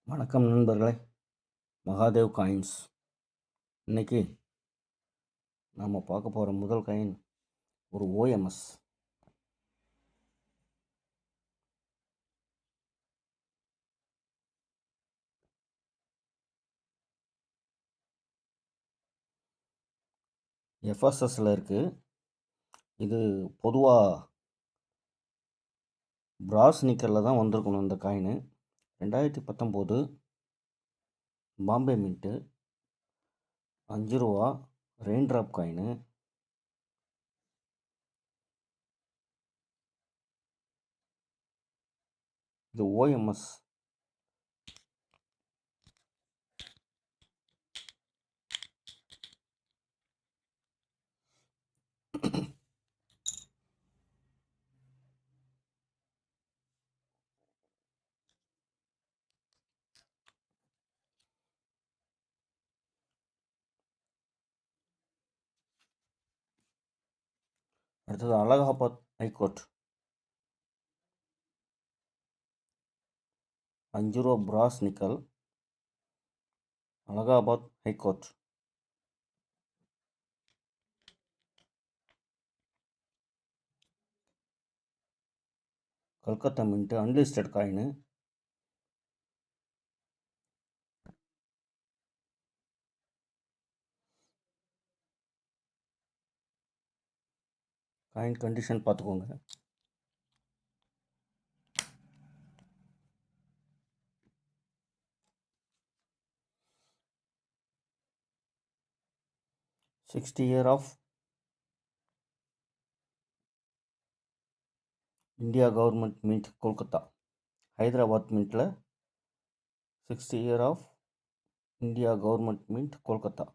வணக்கம் நண்பர்களே. மகாதேவ் காயின்ஸ். இன்னைக்கு நாம் பார்க்க போகிற முதல் காயின் ஒரு ஓஎம்எஸ். எஃப்எஸ்எஸ்ல இருக்குது. இது பொதுவாக பிராஸ் நிக்கரில் தான் வந்திருக்கணும். இந்த காயின் 2019 பாம்பே மின்ட்டு, 5 ரூபா ரெயின் ட்ராப் காயின். இது ஓஎம்எஸ். அடுத்தது அலகாபாத் ஹைகோர்ட் 5 ரூபா brass nickel, Allahabad high court. Calcutta mint, unlisted coin. Coin condition பார்த்துக்கோங்க. Sixty year of India government mint, Kolkata. Hyderabad மின்ட்டில் 60 year of India government mint, Kolkata.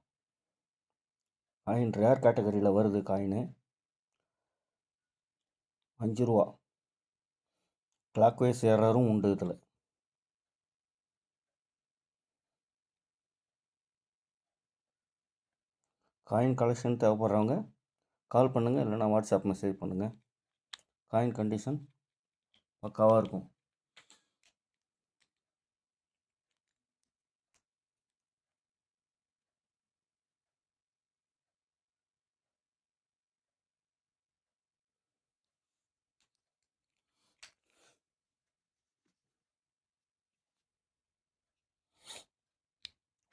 Coin rare கேட்டகரியில் வருது. காயின் 5 ரூபா. கிளாக்வைஸ் ஏரரும் உண்டு இதில். காயின் கலெக்ஷன் தேவைப்படுறவங்க கால் பண்ணுங்கள், இல்லைனா வாட்ஸ்அப் மெசேஜ் பண்ணுங்கள். காயின் கண்டிஷன் பக்காவாக இருக்கும்.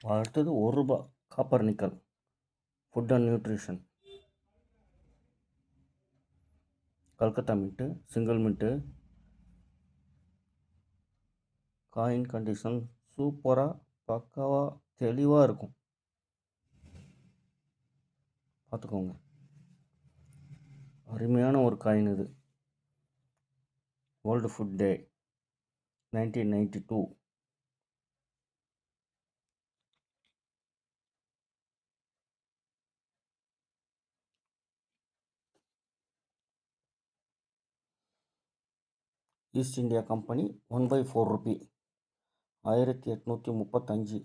அடுத்தது 1 ரூபா copper nickel, food and nutrition, Calcutta mint, single mint. Coin condition சூப்பராக பக்காவாக தெளிவாக இருக்கும். பார்த்துக்கோங்க. அருமையான ஒரு காயின் இது. World food day 1992. East India Company 1/4 rupee, 1835.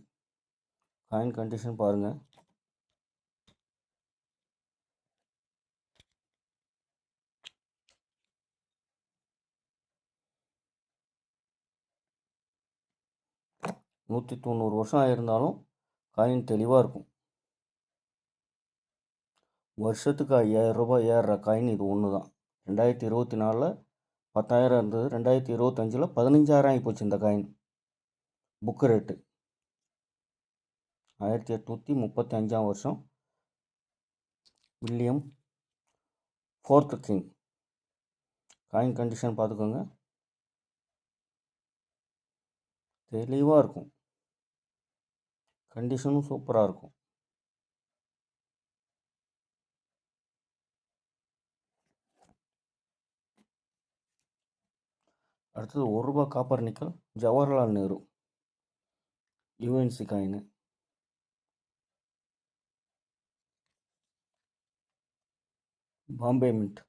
Coin condition பாருங்கள். நூற்றி 90 வருஷம் ஆயிருந்தாலும் காயின் தெளிவாக இருக்கும். வருஷத்துக்கு 5000 ரூபாய் ஏறுற காயின் இது ஒன்று தான். 2024 10,000 இருந்தது, 2025 15,000 ஆகிப்போச்சு இந்த காயின். புக்கு ரேட்டு 1835 வருஷம். William 4th king. Coin condition பார்த்துக்கோங்க. தெளிவாக இருக்கும். கண்டிஷனும் சூப்பராக இருக்கும். அடுத்தது 1 ரூபா copper nickel, Jawaharlal Nehru UNC coin. Bombay mint.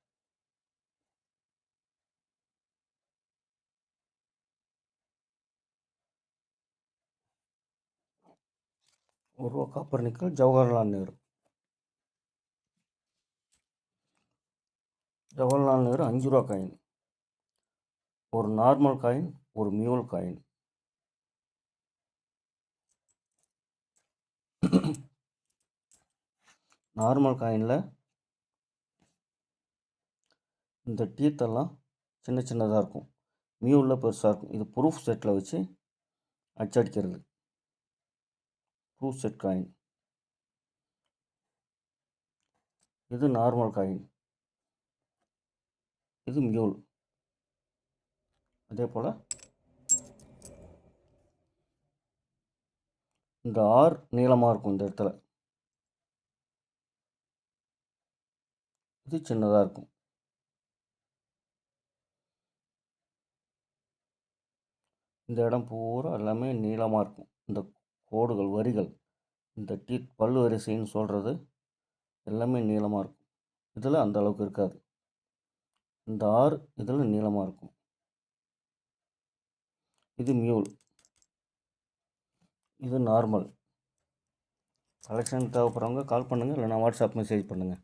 ஒரு ரூபா காப்பர் நிக்கல், ஜவஹர்லால் நேரு. ஜவஹர்லால் நேரு 5 ரூபா காயின். ஒரு நார்மல் காயின், ஒரு மியூல் காயின். நார்மல் காயினில் இந்த டீத்தெல்லாம் சின்ன சின்னதாக இருக்கும், மியூவில் பெருசாக இருக்கும். இது ப்ரூஃப் செட்டில் வச்சு அச்சடிக்கிறது. Proof set coin. இது நார்மல் காயின். இது மியூல். அதே போல் இந்த ஆர் நீளமாக இருக்கும் இந்த இடத்துல. இது சின்னதாக இருக்கும். இந்த இடம் பூரா எல்லாமே நீளமாக இருக்கும். இந்த கோடுகள், வரிகள், இந்த டீத் பல்லு வரிசைன்னு சொல்கிறது எல்லாமே நீளமாக இருக்கும். இதில் அந்த அளவுக்கு இருக்காது. இந்த ஆர் இதில் நீளமாக இருக்கும். இது மியூல். இது நார்மல். கலெக்ஷன் தேவைப்படுறவங்க கால் பண்ணுங்கள், இல்லைனா வாட்ஸ்அப் மெசேஜ் பண்ணுங்கள்.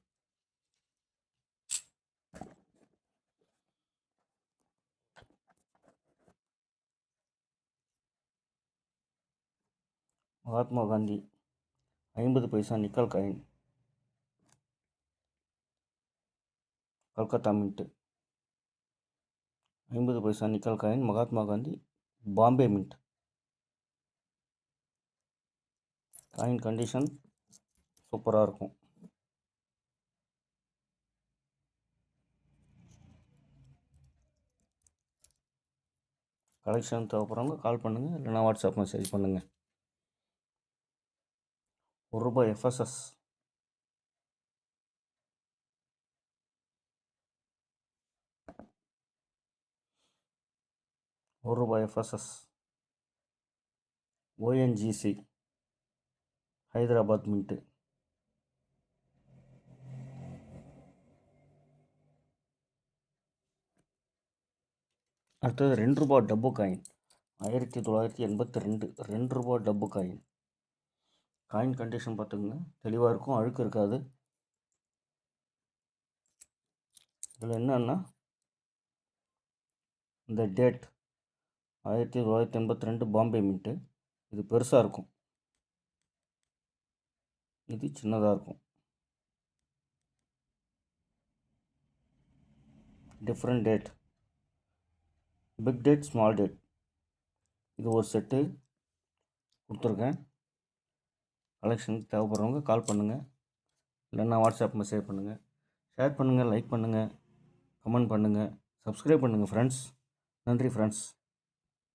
Mahatma Gandhi 50 paisa nickel coin, Calcutta mint. 50 paisa nickel coin, Mahatma Gandhi, Bombay mint. Coin condition சூப்பராக இருக்கும். கலெக்ஷன் தேவைப்படுறவங்க கால் பண்ணுங்கள், இல்லைனா வாட்ஸ்அப் மெசேஜ் பண்ணுங்கள். ₹1 FSS. ₹1 FSS. ONGC Hyderabad mint. அடுத்தது ₹2 டப்பு காயின், 1982. ₹2 டப்பு காயின். காயின் கண்டிஷன் பார்த்துக்குங்க, தெளிவாக இருக்கும், அழுக்கு இருக்காது. இதில் என்னன்னா இந்த டேட் 1982 பாம்பே மின்ட்டு. இது பெருசாக இருக்கும், இது சின்னதாக இருக்கும். Different date, big date, small date. இது ஒரு செட்டு கொடுத்துருக்கேன். கலெக்ஷனுக்கு தேவைப்படுறவங்க கால் பண்ணுங்கள், இல்லைன்னா வாட்ஸ்அப் மெசேஜ் பண்ணுங்கள். ஷேர் பண்ணுங்கள், லைக் பண்ணுங்கள், கமெண்ட் பண்ணுங்கள், சப்ஸ்கிரைப் பண்ணுங்கள் ஃப்ரெண்ட்ஸ். நன்றி ஃப்ரெண்ட்ஸ்.